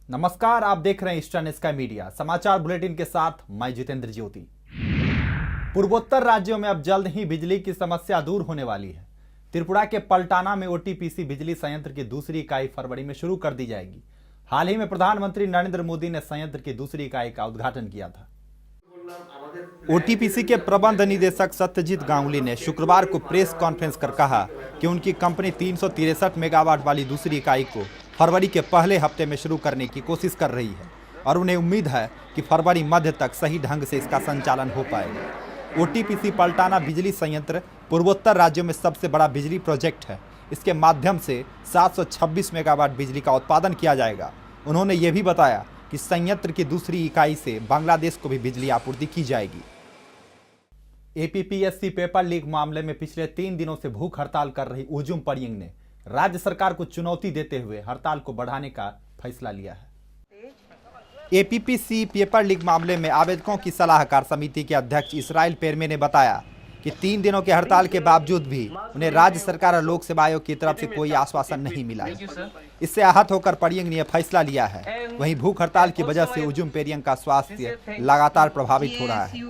नमस्कार, आप देख रहे हैं ईस्टर्न स्काई मीडिया समाचार बुलेटिन के साथ मैं जितेंद्र ज्योति। पूर्वोत्तर राज्यों में अब जल्द ही बिजली की समस्या दूर होने वाली है। त्रिपुरा के पलटाना में ओटीपीसी बिजली संयंत्र की दूसरी इकाई फरवरी में शुरू कर दी जाएगी। हाल ही में प्रधानमंत्री नरेंद्र मोदी ने संयंत्र की दूसरी इकाई का उद्घाटन किया था। ओटीपीसी के प्रबंध निदेशक सत्यजीत गांगुली ने शुक्रवार को प्रेस कॉन्फ्रेंस कर कहा कि उनकी कंपनी 363 मेगावाट वाली दूसरी इकाई को फरवरी के पहले हफ्ते में शुरू करने की कोशिश कर रही है और उन्हें उम्मीद है कि फरवरी मध्य तक सही ढंग से इसका संचालन हो पाएगा। ओटीपीसी पलटाना बिजली संयंत्र पूर्वोत्तर राज्यों में सबसे बड़ा बिजली प्रोजेक्ट है। इसके माध्यम से 726 मेगावाट बिजली का उत्पादन किया जाएगा। उन्होंने ये भी बताया कि संयंत्र की दूसरी इकाई से बांग्लादेश को भी बिजली आपूर्ति की जाएगी। एपीपीएससी पेपर लीक मामले में पिछले 3 दिनों से भूख हड़ताल कर रही उजुम परियंग ने राज्य सरकार को चुनौती देते हुए हड़ताल को बढ़ाने का फैसला लिया है। एपीपीसी पेपर लीक मामले में आवेदकों की सलाहकार समिति के अध्यक्ष इसराइल पेरमे ने बताया कि 3 दिनों के हड़ताल के बावजूद भी उन्हें राज्य सरकार और लोक सेवा आयोग की तरफ से कोई आश्वासन नहीं मिला है। इससे आहत होकर परियंग ने यह फैसला लिया है। वहीं भूख हड़ताल की वजह से उजुम पेरियंग का स्वास्थ्य लगातार प्रभावित हो रहा है।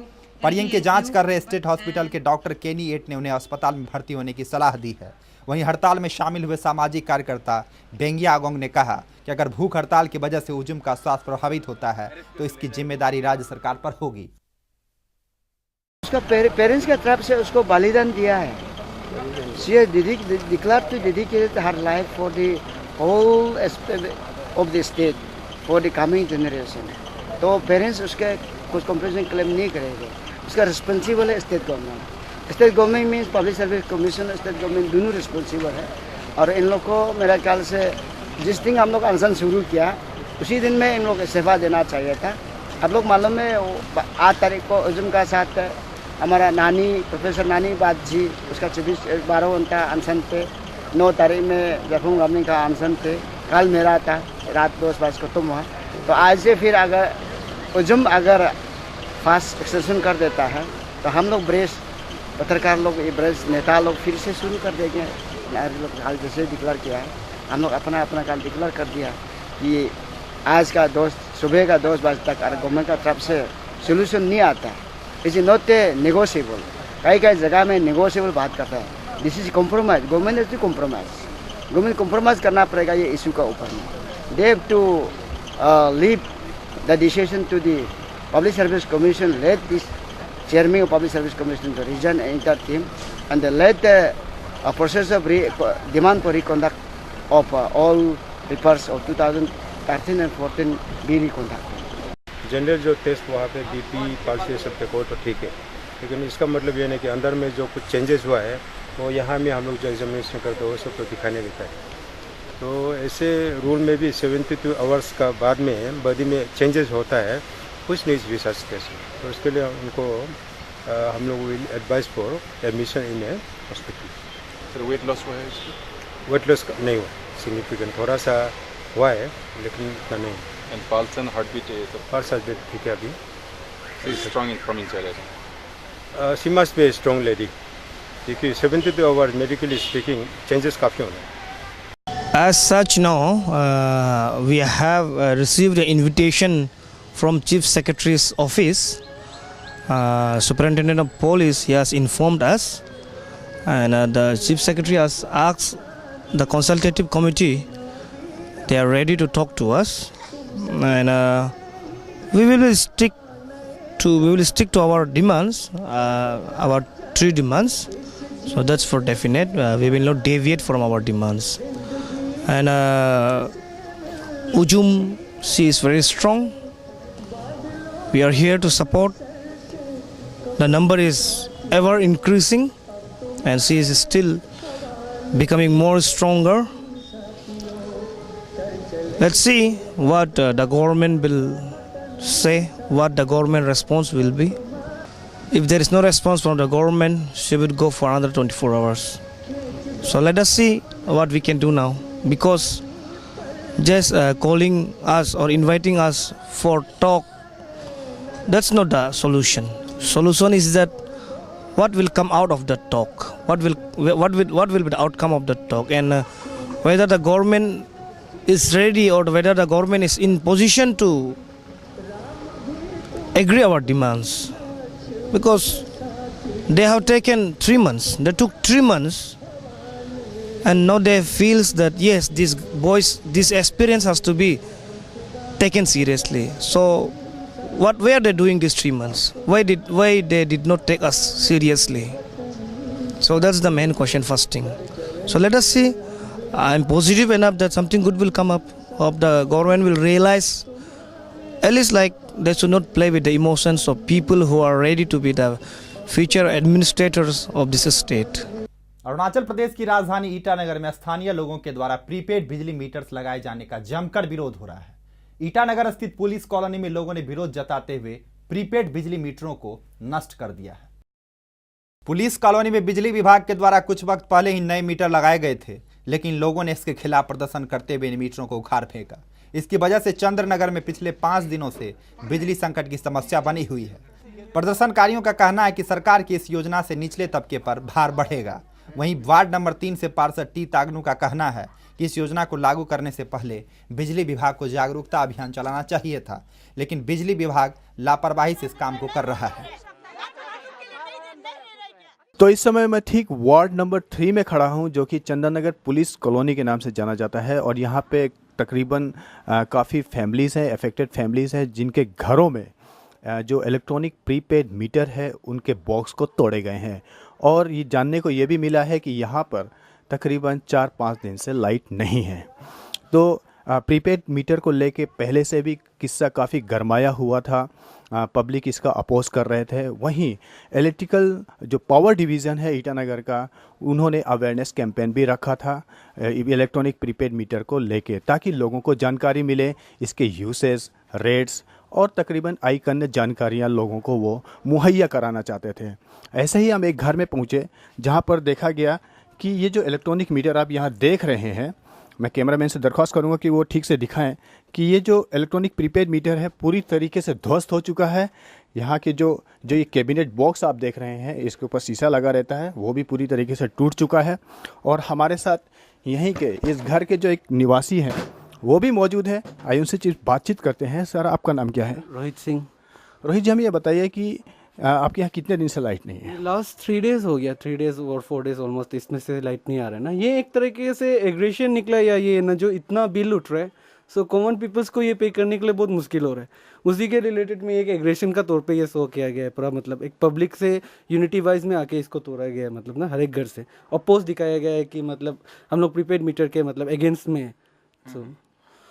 परियंग के जांच कर रहे स्टेट हॉस्पिटल के डॉक्टर केनी एट ने उन्हें अस्पताल में भर्ती होने की सलाह दी है। वहीं हड़ताल में शामिल हुए सामाजिक कार्यकर्ता बेंगिया आगोंग ने कहा कि अगर भूख हड़ताल की वजह से उजुम का स्वास्थ्य प्रभावित होता है तो इसकी जिम्मेदारी राज्य सरकार पर होगी। उसका पेरेंट्स की तरफ से उसको बलिदान दिया है। She has declared to dedicate her life for the whole of the state, for the coming generation. तो पेरेंट्स उसके कुछ कंपनसेशन क्लेम नहीं करेंगे। उसका रिस्पॉन्सिबल है state government. State government means public service commission, state government दोनों responsible है। और इन लोग को मेरा ख्याल से जिस दिन हम लोग अनशन शुरू किया उसी दिन में इन लोग इस्तीफा देना चाहिए था। आप लोग मालूम है 8 तारीख को उजुम का साथ हमारा नानी प्रोफेसर नानी बात जी उसका 12 घंटा अनशन पे, 9 तारीख में जफूंग गमी का अनशन पे, कल मेरा था रात 2 बजे खत्म हुआ। तो आज से फिर अगर उजुम अगर फास्ट एक्सटेंशन कर देता है तो हम लोग ब्रेस पत्रकार लोग ब्रेस नेता लोग फिर से शुरू कर देंगे। लोग हाल जैसे डिक्लेयर किया है, हम लोग अपना काल डिक्लेयर कर दिया कि आज का सुबह का 2 बजे तक अगर गवर्नमेंट का तरफ से सोल्यूशन नहीं आता है, इज नॉट ए नेगोशिएबल। कई जगह में नेगोशिएबल बात करता है। This is compromise. Government is to compromise. Government compromise करना पड़ेगा ये इशू का ऊपर में। They have to leave the decision to the public service commission, let this chairman of public service commission to resign interim and let the process of demand for reconduct of all papers of 2013 and 14 be reconduct. General जो test वहाँ पे BP pulse ये सब record तो ठीक है, लेकिन इसका मतलब ये नहीं कि अंदर में जो कुछ चेंजेस हुआ है वो यहाँ में हम लोग जो एग्जामिनेशन करते हैं वो सब तो दिखाने देता है। तो ऐसे रूल में भी 72 आवर्स का बाद में बॉडी में चेंजेस होता है, कुछ नहीं भी सस्पेंस। तो उसके लिए उनको हम लोग will advice for admission in A hospital. Sir weight loss हुआ है इसको? वेट लॉस नहीं हुआ, सिग्निफिकेंट थोड़ा सा हुआ है लेकिन इतना नहीं। And pulse and heartbeat is pulse heartbeat ठीक है अभी। strong from inside. She must be a strong lady क्योंकि 72 आवर्स मेडिकली स्पीकिंग चेंजेस काफ़ी होने हैं। As such now, we have received an invitation from Chief Secretary's office. Superintendent of Police he has informed us, and the Chief Secretary has asked the consultative committee. They are ready to talk to us, and we will stick to our demands, our 3 demands. So that's for definite. We will not deviate from our demands. And Ujum, she is very strong. We are here to support. The number is ever increasing and she is still becoming more stronger. Let's see what the government will say, what the government response will be. If there is no response from the government, she would go for another 24 hours. So let us see what we can do now. Because just calling us or inviting us for talk, that's not the solution. Solution is that what will come out of the talk, what will be the outcome of the talk, and whether the government is ready or whether the government is in position to agree our demands, because they have taken 3 months. They took 3 months, and now they feels that yes, these boys, this experience has to be taken seriously. So, what were they doing these 3 months? Why they did not take us seriously? So that's the main question, first thing. So let us see. I'm positive enough that something good will come up. Hope the government will realize, at least like they should not play with the emotions of people who are ready to be the future administrators of this state. Arunachal Pradesh की राजधानी ईटानगर में स्थानीय लोगों के द्वारा prepaid बिजली metres लगाए जाने का जमकर विरोध हो रहा है। ईटानगर स्थित पुलिस कॉलोनी में लोगों ने विरोध जताते हुए प्रीपेड बिजली मीटरों को नष्ट कर दिया है। पुलिस कॉलोनी में बिजली विभाग के द्वारा कुछ वक्त पहले ही नए मीटर लगाए गए थे, लेकिन लोगों ने इसके खिलाफ प्रदर्शन करते हुए इन मीटरों को उखाड़ फेंका। इसकी वजह से चंद्रनगर में पिछले 5 दिनों से बिजली संकट की समस्या बनी हुई है। प्रदर्शनकारियों का कहना है कि सरकार की इस योजना से निचले तबके पर भार बढ़ेगा। वहीं वार्ड नंबर 3 से पार्षद टी तागनू का कहना है कि इस योजना को लागू करने से पहले बिजली विभाग को जागरूकता अभियान चलाना चाहिए था, लेकिन बिजली विभाग लापरवाही से इस काम को कर रहा है। तो इस समय मैं ठीक वार्ड नंबर 3 में खड़ा हूं, जो कि चंदननगर पुलिस कॉलोनी के नाम से जाना जाता है, और यहां पे तकरीबन काफ़ी फैमिलीज़ हैं, अफेक्टेड फैमिलीज़ हैं, जिनके घरों में जो इलेक्ट्रॉनिक प्रीपेड मीटर है उनके बॉक्स को तोड़े गए हैं। और ये जानने को ये भी मिला है कि यहाँ पर तकरीबन 4-5 दिन से लाइट नहीं है। तो प्रीपेड मीटर को लेके पहले से भी किस्सा काफ़ी गरमाया हुआ था, पब्लिक इसका अपोज कर रहे थे। वहीं इलेक्ट्रिकल जो पावर डिवीज़न है ईटानगर का, उन्होंने अवेयरनेस कैंपेन भी रखा था इलेक्ट्रॉनिक प्रीपेड मीटर को लेके, ताकि लोगों को जानकारी मिले, इसके यूसेज, रेट्स और तकरीबन आइकन जानकारियाँ लोगों को वो मुहैया कराना चाहते थे। ऐसे ही हम एक घर में पहुँचे जहाँ पर देखा गया कि ये जो इलेक्ट्रॉनिक मीटर आप यहाँ देख रहे हैं, मैं कैमरामैन से दरख्वास्त करूंगा कि वो ठीक से दिखाएं कि ये जो इलेक्ट्रॉनिक प्रीपेड मीटर है पूरी तरीके से ध्वस्त हो चुका है। यहाँ के जो ये कैबिनेट बॉक्स आप देख रहे हैं, इसके ऊपर शीशा लगा रहता है, वो भी पूरी तरीके से टूट चुका है। और हमारे साथ यहीं के इस घर के जो एक निवासी हैं वो भी मौजूद है। आइए उनसे बातचीत करते हैं। सर, आपका नाम क्या है? रोहित सिंह। रोहित जी, हमें ये बताइए कि आपके यहाँ कितने दिन से लाइट नहीं है? लास्ट 3 डेज़ हो गया, 3 डेज़ और 4 डेज़ ऑलमोस्ट इसमें से लाइट नहीं आ रहा है ना। ये एक तरीके से एग्रेशन निकला, या ये ना जो इतना बिल उठ रहा है, सो कॉमन पीपल्स को ये पे करने के लिए बहुत मुश्किल हो रहा है। उसी के रिलेटेड में एक एग्रेशन का तौर पे ये शो किया गया है पूरा, मतलब एक पब्लिक से यूनिटी वाइज में आके इसको तोड़ा गया है, मतलब ना हर एक घर से अपोज दिखाया गया है कि मतलब हम लोग प्रीपेड मीटर के मतलब अगेंस्ट में है।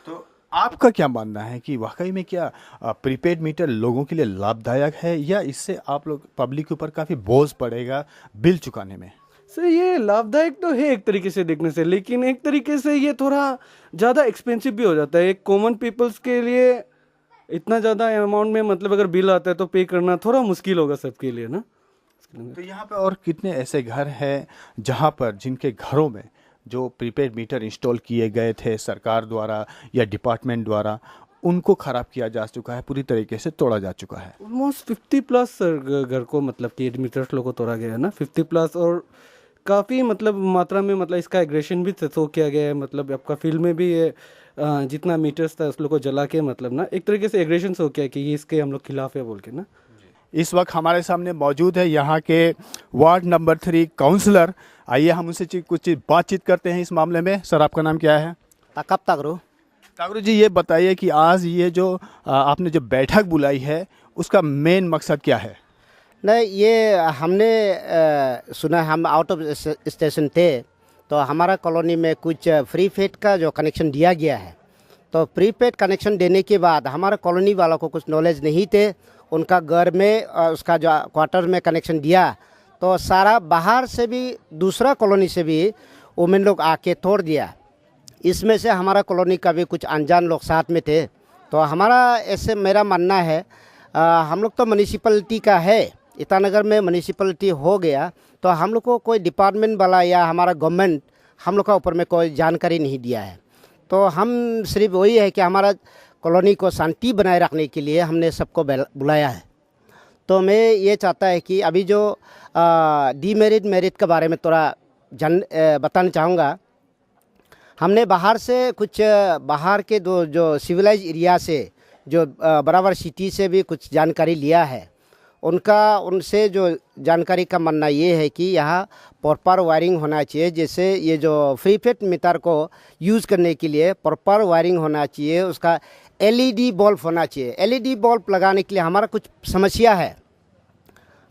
तो आपका क्या मानना है कि वाकई में क्या प्रीपेड मीटर लोगों के लिए लाभदायक है, या इससे आप लोग पब्लिक के ऊपर काफ़ी बोझ पड़ेगा बिल चुकाने में? सर, ये लाभदायक तो है एक तरीके से देखने से, लेकिन एक तरीके से ये थोड़ा ज़्यादा एक्सपेंसिव भी हो जाता है। एक कॉमन पीपल्स के लिए इतना ज़्यादा अमाउंट में मतलब अगर बिल आता है तो पे करना थोड़ा मुश्किल होगा सबके लिए ना। तो यहाँ पे और कितने ऐसे घर हैं जहाँ पर जिनके घरों में जो प्रीपेड मीटर इंस्टॉल किए गए थे सरकार द्वारा या डिपार्टमेंट द्वारा, उनको ख़राब किया जा चुका है, पूरी तरीके से तोड़ा जा चुका है? ऑलमोस्ट 50+ सर घर को मतलब कि मीटर्स लोगों को तोड़ा गया है ना, 50+, और काफ़ी मतलब मात्रा में मतलब इसका एग्रेशन भी शो किया गया है। मतलब आपका फील्ड में भी ये जितना मीटर्स था उस लोग को जला के मतलब ना एक तरीके से एग्रेशन शो किया कि ये इसके हम लोग खिलाफ है बोल के ना। इस वक्त हमारे सामने मौजूद है यहाँ के वार्ड नंबर 3 काउंसलर। आइए हम उनसे कुछ बातचीत करते हैं इस मामले में। सर, आपका नाम क्या है? ताकब तागरू। तागरू जी, ये बताइए कि आज ये जो आपने जो बैठक बुलाई है उसका मेन मकसद क्या है? नहीं, ये हमने सुना, हम आउट ऑफ स्टेशन थे तो हमारा कॉलोनी में कुछ प्रीपेड का जो कनेक्शन दिया गया है, तो प्रीपेड कनेक्शन देने के बाद हमारा कॉलोनी वालों को कुछ नॉलेज नहीं थे। उनका घर में उसका जो क्वार्टर में कनेक्शन दिया तो सारा बाहर से भी दूसरा कॉलोनी से भी वुमेन लोग आके तोड़ दिया। इसमें से हमारा कॉलोनी का भी कुछ अनजान लोग साथ में थे। तो हमारा ऐसे मेरा मानना है, हम लोग तो म्यूनिसिपलिटी का है, ईटानगर में म्यूनिसिपलिटी हो गया तो हम लोग को कोई डिपार्टमेंट वाला या हमारा गवर्नमेंट हम लोग का ऊपर में कोई जानकारी नहीं दिया है। तो हम सिर्फ वही है कि हमारा कॉलोनी को शांति बनाए रखने के लिए हमने सबको बुलाया है। तो मैं ये चाहता है कि अभी जो डीमेरिट मेरिट के बारे में थोड़ा बताना चाहूँगा। हमने बाहर से कुछ बाहर के दो जो सिविलाइज एरिया से जो बराबर सिटी से भी कुछ जानकारी लिया है। उनसे जो जानकारी का मानना ये है कि यहाँ प्रॉपर वायरिंग होना चाहिए। जैसे ये जो प्रीपेड मीटर को यूज़ करने के लिए प्रॉपर वायरिंग होना चाहिए, उसका एलईडी बल्ब होना चाहिए। एलईडी बल्ब लगाने के लिए हमारा कुछ समस्या है।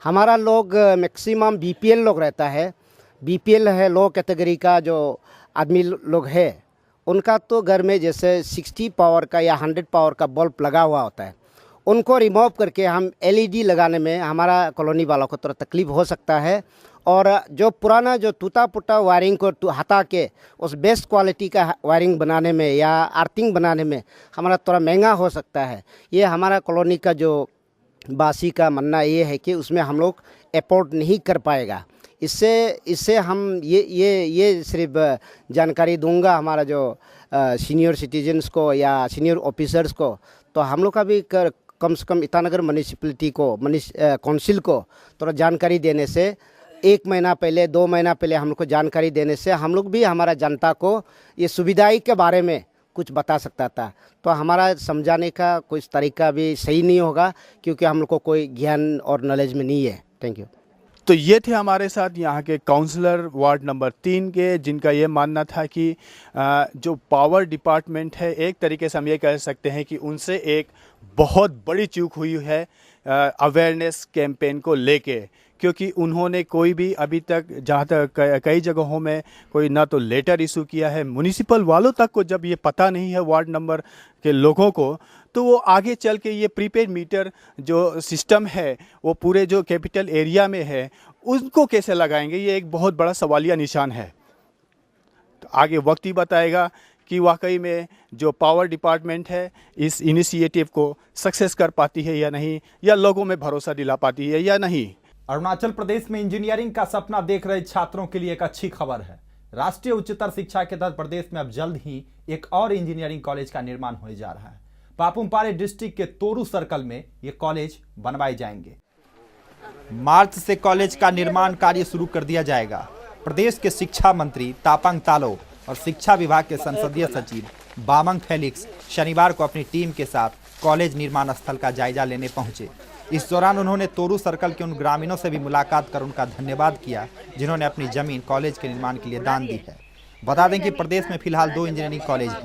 हमारा लोग मैक्सिमम बीपीएल लोग रहता है, बीपीएल है लो कैटेगरी का जो आदमी लोग है, उनका तो घर में जैसे 60 पावर का या 100 पावर का बल्ब लगा हुआ होता है। उनको रिमूव करके हम एलईडी लगाने में हमारा कॉलोनी वालों को थोड़ा तकलीफ़ हो सकता है। और जो पुराना जो टूटा फूटा वायरिंग को हटा के उस बेस्ट क्वालिटी का वायरिंग बनाने में या अर्थिंग बनाने में हमारा थोड़ा महंगा हो सकता है। ये हमारा कॉलोनी का जो बासी का मानना ये है कि उसमें हम लोग अफोर्ड नहीं कर पाएगा। इससे हम ये सिर्फ जानकारी दूंगा हमारा जो सीनियर सिटीजन्स को या सीनियर ऑफिसर्स को। तो हम लोग का भी कम से कम ईटानगर म्यूनिसिपैलिटी को काउंसिल को थोड़ा जानकारी देने से 1 महीना पहले 2 महीना पहले हम लोग को जानकारी देने से हम लोग भी हमारा जनता को ये सुविधाएं के बारे में कुछ बता सकता था। तो हमारा समझाने का कुछ तरीका भी सही नहीं होगा क्योंकि हम लोग को कोई ज्ञान और नॉलेज में नहीं है। Thank you. तो ये थे हमारे साथ यहाँ के काउंसलर वार्ड नंबर 3 के, जिनका ये मानना था कि जो पावर डिपार्टमेंट है, एक तरीके से हम ये कह सकते हैं कि उनसे एक बहुत बड़ी चूक हुई है अवेयरनेस कैंपेन को लेके, क्योंकि उन्होंने कोई भी अभी तक जहाँ तक कई जगहों में कोई ना तो लेटर इशू किया है, म्युनिसिपल वालों तक को जब ये पता नहीं है वार्ड नंबर के लोगों को, तो वो आगे चल के ये प्रीपेड मीटर जो सिस्टम है वो पूरे जो कैपिटल एरिया में है उनको कैसे लगाएंगे, ये एक बहुत बड़ा सवालिया निशान है। तो आगे वक्त ही बताएगा कि वाकई में जो पावर डिपार्टमेंट है इस इनिशिएटिव को सक्सेस कर पाती है या नहीं, या लोगों में भरोसा दिला पाती है या नहीं। अरुणाचल प्रदेश में इंजीनियरिंग का सपना देख रहे छात्रों के लिए एक अच्छी खबर है। राष्ट्रीय उच्चतर शिक्षा के तहत प्रदेश में अब जल्द ही एक और इंजीनियरिंग कॉलेज का निर्माण होने जा रहा है। पापुमपारे डिस्ट्रिक्ट के तोरू सर्कल में ये कॉलेज बनवाए जाएंगे। मार्च से कॉलेज का निर्माण कार्य शुरू कर दिया जाएगा। प्रदेश के शिक्षा मंत्री तापंग तालो और शिक्षा विभाग के संसदीय सचिव बामंग फेलिक्स शनिवार को अपनी टीम के साथ कॉलेज निर्माण स्थल का जायजा लेने पहुंचे। इस दौरान उन्होंने तोरू सर्कल के उन ग्रामीणों से भी मुलाकात कर उनका धन्यवाद किया जिन्होंने अपनी जमीन कॉलेज के निर्माण के लिए दान दी है। बता दें कि प्रदेश में फिलहाल 2 इंजीनियरिंग कॉलेज हैं।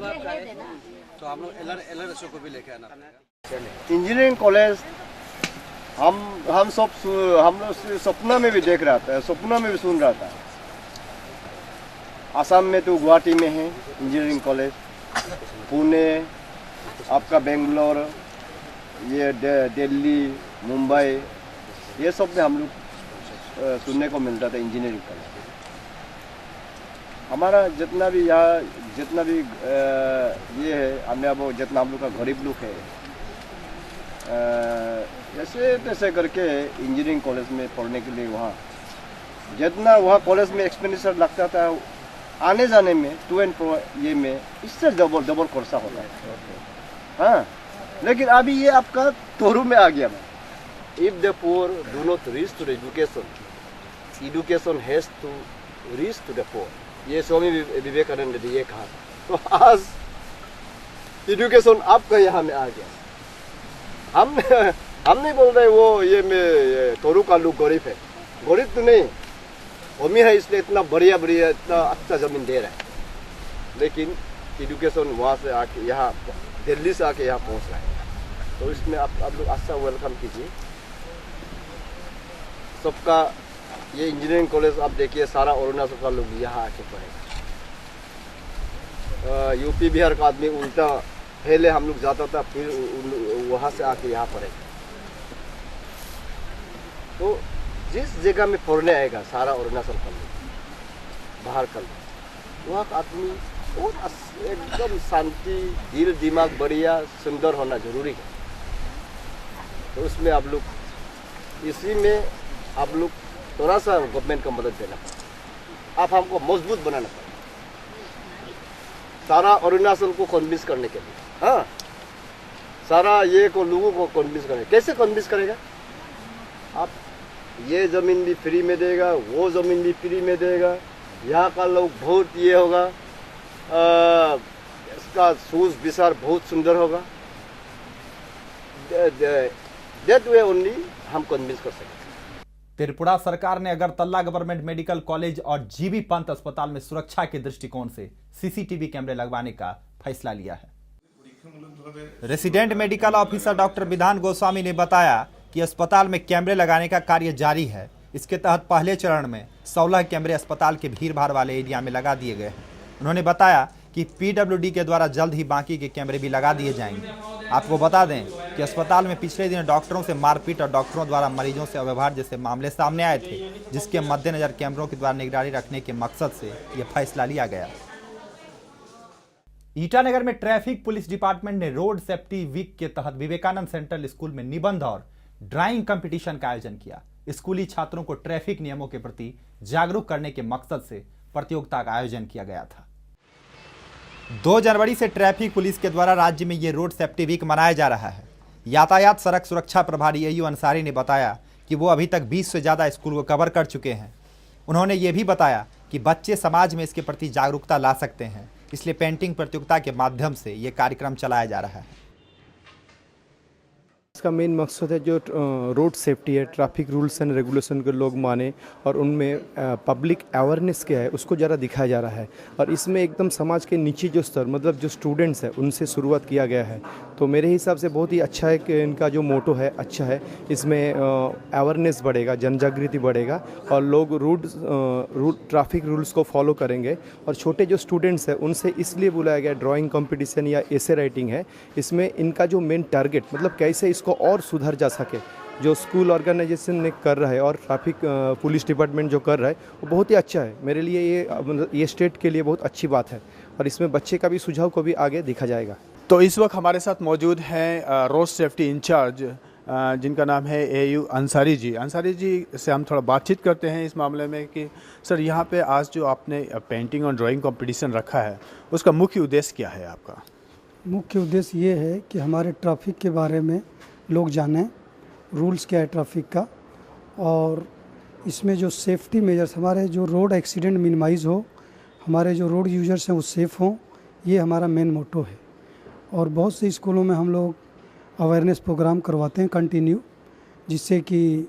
तो हम लोग एलआरएसओ को भी लेके आना। इंजीनियरिंग कॉलेज हम लोग सपना में भी देख रहा था, सपना में भी सुन रहा था। आसाम में तो गुवाहाटी में है इंजीनियरिंग कॉलेज, पुणे, आपका बेंगलोर, ये दिल्ली, मुंबई, ये सब में हम लोग सुनने को मिलता था इंजीनियरिंग कॉलेज। हमारा जितना भी यहाँ जितना भी ये है, हमें अब जितना हम लोग का गरीब लोग है, ऐसे तैसे करके इंजीनियरिंग कॉलेज में पढ़ने के लिए वहाँ जितना वहाँ कॉलेज में एक्सपेंडिचर लगता था आने जाने में टू एंड फ्रो ये में, इससे डबल खर्चा होता है। हाँ, लेकिन अभी ये आपका तोरू में आ गया। If the poor do not reach to education, education has to reach to the poor, ये स्वामी विवेकानंद ने ये कहा। तो आज एजुकेशन आपका यहाँ में आ गया। हम नहीं बोल रहे वो ये में तोरू का लोग गरीब है, गरीब तो नहीं, अमीर है इसलिए इतना बढ़िया इतना अच्छा ज़मीन दे रहा है, लेकिन एजुकेशन वहाँ से आके यहाँ दिल्ली से आके यहाँ पहुँच रहा है। तो इसमें आप लोग अच्छा वेलकम कीजिए सबका। ये इंजीनियरिंग कॉलेज आप देखिए सारा अरुणाचल का लोग यहाँ आके पढ़ेगा। यूपी बिहार का आदमी उल्टा पहले हम लोग जाता था, फिर वहाँ से आके यहाँ पढ़ेगा। तो जिस जगह में पढ़ने आएगा सारा अरुणाचल का लोग, बाहर का लोग, वहाँ का आदमी और एकदम शांति, दिल दिमाग बढ़िया सुंदर होना जरूरी है। तो उसमें आप लोग इसी में आप लोग थोड़ा सा गवर्नमेंट को मदद देना पड़ेगा। आप हमको मजबूत बनाना पड़ेगा सारा अरुणाचल को कन्विंस करने के लिए। हाँ, सारा ये को लोगों को कन्विंस करने, कैसे कन्विंस करेगा? आप ये ज़मीन भी फ्री में देगा, वो ज़मीन भी फ्री में देगा, यहाँ का लोग बहुत ये होगा, इसका शूज विचार बहुत सुंदर होगा। दैट वे ओनली हम कन्विंस कर सकते। त्रिपुरा सरकार ने अगरतला गवर्नमेंट मेडिकल कॉलेज और जीबी पंत अस्पताल में सुरक्षा के दृष्टिकोण से सीसीटीवी कैमरे लगवाने का फैसला लिया है। रेसिडेंट मेडिकल ऑफिसर डॉक्टर विधान गोस्वामी ने बताया कि अस्पताल में कैमरे लगाने का कार्य जारी है। इसके तहत पहले चरण में 16 कैमरे अस्पताल के भीड़ भाड़ वाले एरिया में लगा दिए गए हैं। उन्होंने बताया कि पीडब्ल्यूडी के द्वारा जल्द ही बाकी के कैमरे भी लगा दिए जाएंगे। आपको बता दें कि अस्पताल में पिछले दिन डॉक्टरों से मारपीट और डॉक्टरों द्वारा मरीजों से अव्यवहार जैसे मामले सामने आए थे, जिसके मद्देनजर कैमरों के द्वारा निगरानी रखने के मकसद से यह फैसला लिया गया। ईटानगर में ट्रैफिक पुलिस डिपार्टमेंट ने रोड सेफ्टी वीक के तहत विवेकानंद सेंट्रल स्कूल में निबंध और ड्राइंग कंपटीशन का आयोजन किया। स्कूली छात्रों को ट्रैफिक नियमों के प्रति जागरूक करने के मकसद से प्रतियोगिता का आयोजन किया गया था। 2 जनवरी से ट्रैफिक पुलिस के द्वारा राज्य में ये रोड सेफ्टी वीक मनाया जा रहा है। यातायात सड़क सुरक्षा प्रभारी एयू अंसारी ने बताया कि वो अभी तक 20 से ज़्यादा स्कूल को कवर कर चुके हैं। उन्होंने ये भी बताया कि बच्चे समाज में इसके प्रति जागरूकता ला सकते हैं, इसलिए पेंटिंग प्रतियोगिता के माध्यम से ये कार्यक्रम चलाया जा रहा है। इसका मेन मकसद है जो रोड सेफ्टी है, ट्रैफिक रूल्स एंड रेगुलेशन को लोग माने और उनमें पब्लिक अवेयरनेस क्या है उसको ज़रा दिखाया जा रहा है। और इसमें एकदम समाज के नीचे जो स्तर मतलब जो स्टूडेंट्स हैं उनसे शुरुआत किया गया है। तो मेरे हिसाब से बहुत ही अच्छा है कि इनका जो मोटो है अच्छा है। इसमें अवेयरनेस बढ़ेगा, जनजागृति बढ़ेगा और लोग ट्रैफिक रूल्स को फॉलो करेंगे। और छोटे जो स्टूडेंट्स हैं उनसे इसलिए बुलाया गया ड्राइंग कंपटीशन या एसे राइटिंग है। इसमें इनका जो मेन टारगेट मतलब कैसे इसको और सुधर जा सके जो स्कूल ऑर्गेनाइजेशन ने कर रहा है और ट्रैफिक पुलिस डिपार्टमेंट जो कर रहा है वो बहुत ही अच्छा है। मेरे लिए ये स्टेट के लिए बहुत अच्छी बात है और इसमें बच्चे का भी सुझाव को भी आगे देखा जाएगा। तो इस वक्त हमारे साथ मौजूद हैं रोड सेफ्टी इंचार्ज जिनका नाम है एयू अंसारी जी। अंसारी जी से हम थोड़ा बातचीत करते हैं इस मामले में कि सर यहाँ पे आज जो आपने पेंटिंग और ड्राइंग कंपटीशन रखा है उसका मुख्य उद्देश्य क्या है आपका? मुख्य उद्देश्य ये है कि हमारे ट्रैफिक के बारे में लोग जानें, रूल्स क्या है ट्रैफिक का, और इसमें जो सेफ्टी मेजर्स हमारे जो रोड एक्सीडेंट मिनिमाइज़ हो, हमारे जो रोड यूजर्स हैं वो सेफ़ हों, ये हमारा मेन मोटो है। और बहुत से स्कूलों में हम लोग अवेयरनेस प्रोग्राम करवाते हैं कंटिन्यू, जिससे कि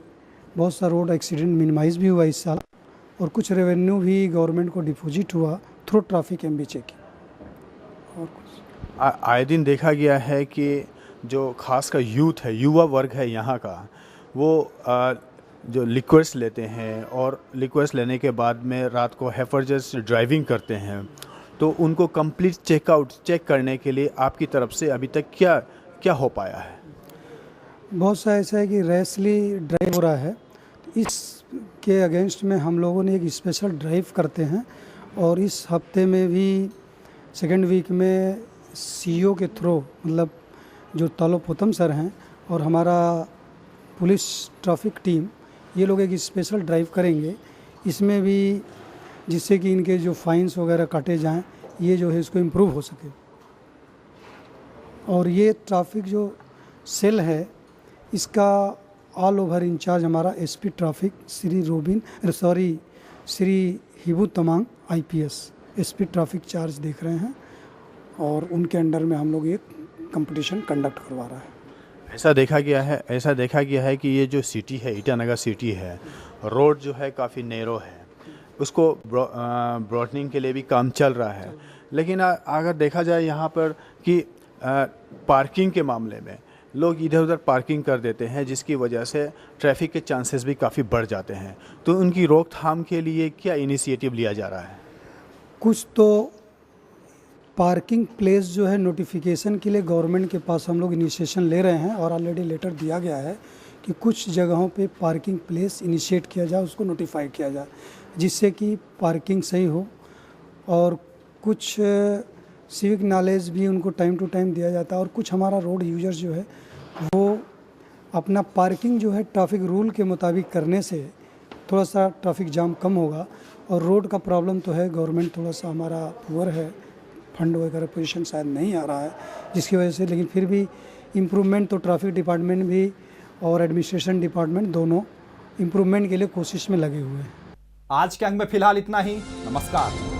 बहुत सा रोड एक्सीडेंट मिनिमाइज़ भी हुआ इस साल और कुछ रेवेन्यू भी गवर्नमेंट को डिपॉजिट हुआ थ्रू ट्रैफिक एमबी चेकिंग। और कुछ आए दिन देखा गया है कि जो खासकर यूथ है, युवा वर्ग है यहाँ का, वो जो लिक्विड्स लेते हैं और लिक्विड्स लेने के बाद में रात को हैफर्जस ड्राइविंग करते हैं, तो उनको कंप्लीट चेक करने के लिए आपकी तरफ से अभी तक क्या हो पाया है? बहुत सा ऐसा है कि रेसली ड्राइव हो रहा है, इसके अगेंस्ट में हम लोगों ने एक स्पेशल ड्राइव करते हैं और इस हफ्ते में भी सेकेंड वीक में सीईओ के थ्रू मतलब जो तालोपोतम सर हैं और हमारा पुलिस ट्रैफिक टीम ये लोग एक स्पेशल ड्राइव करेंगे इसमें भी, जिससे कि इनके जो फाइन्स वगैरह काटे जाएं, ये जो है इसको इम्प्रूव हो सके। और ये ट्रैफिक जो सेल है इसका ऑल ओवर इंचार्ज हमारा SP traffic Shri Hibu Tamang IPS SP traffic charge देख रहे हैं और उनके अंडर में हम लोग ये कंपटीशन कंडक्ट करवा रहा है। ऐसा देखा गया है कि ये जो सिटी है, ईटानगर सिटी है, रोड जो है काफ़ी नैरो है, उसको ब्रॉडनिंग के लिए भी काम चल रहा है। लेकिन अगर देखा जाए यहाँ पर कि पार्किंग के मामले में लोग इधर उधर पार्किंग कर देते हैं, जिसकी वजह से ट्रैफिक के चांसेस भी काफ़ी बढ़ जाते हैं। तो उनकी रोकथाम के लिए क्या इनिशिएटिव लिया जा रहा है? कुछ तो पार्किंग प्लेस जो है नोटिफिकेशन के लिए गवर्नमेंट के पास हम लोग इनिशिएशन ले रहे हैं और ऑलरेडी लेटर दिया गया है कि कुछ जगहों पे पार्किंग प्लेस इनिशिएट किया जाए, उसको नोटिफाई किया जाए, जिससे कि पार्किंग सही हो। और कुछ सिविक नॉलेज भी उनको टाइम टू टाइम दिया जाता है और कुछ हमारा रोड यूजर्स जो है वो अपना पार्किंग जो है ट्रैफिक रूल के मुताबिक करने से थोड़ा सा ट्रैफिक जाम कम होगा। और रोड का प्रॉब्लम तो है, गवर्नमेंट थोड़ा सा हमारा पुअर है, फंड वगैरह पोजीशन शायद नहीं आ रहा है जिसकी वजह से, लेकिन फिर भी इम्प्रूवमेंट तो ट्रैफिक डिपार्टमेंट भी और एडमिनिस्ट्रेशन डिपार्टमेंट दोनों इम्प्रूवमेंट के लिए कोशिश में लगे हुए हैं। आज के अंक में फिलहाल इतना ही। नमस्कार।